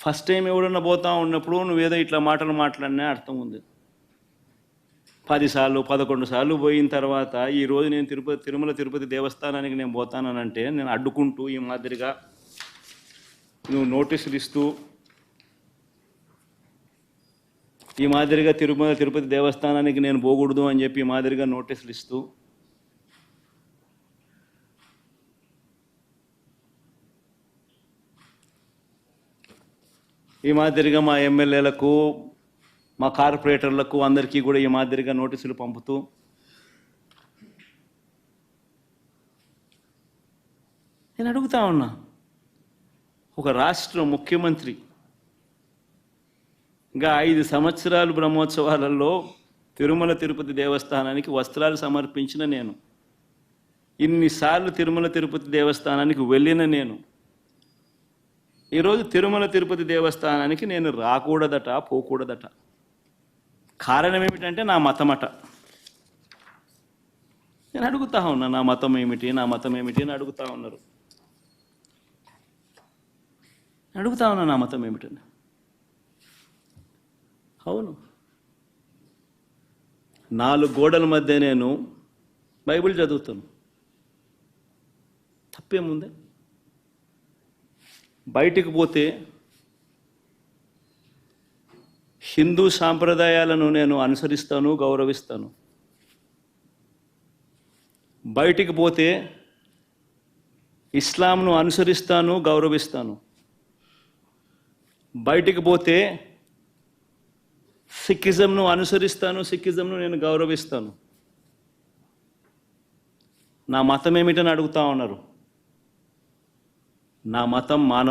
First time ఎవడన్నా పోతా ఉన్నప్పుడు నువ్వేదో ఇట్లా మాటలు మాట్లాడినా అర్థం ఉంది. 10 సార్లు 11 సార్లు పోయిన తర్వాత ఈరోజు నేను తిరుమల తిరుపతి దేవస్థానానికి నేను పోతానంటే నేను అడ్డుకుంటూ ఈ మాదిరిగా నువ్వు నోటీసులు ఇస్తూ ఈ మాదిరిగా తిరుమల తిరుపతి దేవస్థానానికి నేను పోకూడదు అని చెప్పి ఈ మాదిరిగా నోటీసులు ఇస్తూ ఈ మాదిరిగా మా ఎమ్మెల్యేలకు మా కార్పొరేటర్లకు అందరికీ కూడా ఈ మాదిరిగా నోటీసులు పంపుతూ నేను అడుగుతా ఉన్నా, ఒక రాష్ట్ర ముఖ్యమంత్రి ఇంకా 5 సంవత్సరాలు బ్రహ్మోత్సవాలలో తిరుమల తిరుపతి దేవస్థానానికి వస్త్రాలు సమర్పించిన నేను, ఇన్నిసార్లు తిరుమల తిరుపతి దేవస్థానానికి వెళ్ళిన నేను, ఈరోజు తిరుమల తిరుపతి దేవస్థానానికి నేను రాకూడదట, పోకూడదట. కారణం ఏమిటంటే నా మతమట. నేను అడుగుతా ఉన్నా, నా మతం ఏమిటి, నా మతం ఏమిటి అని అడుగుతా ఉన్నారు. అడుగుతా ఉన్నా నా మతం ఏమిటని. అవును, 4 గోడల మధ్య నేను బైబిల్ చదువుతాను, తప్పేముంది? బయటికి పోతే హిందూ సాంప్రదాయాలను నేను అనుసరిస్తాను, గౌరవిస్తాను. బయటికి పోతే ఇస్లాంను అనుసరిస్తాను, గౌరవిస్తాను. బయటికి పోతే సిక్కిజంను అనుసరిస్తాను, సిక్కిజంను నేను గౌరవిస్తాను. నా మతం ఏమిటని అడుగుతా ఉన్నారు. నా మతం మానవ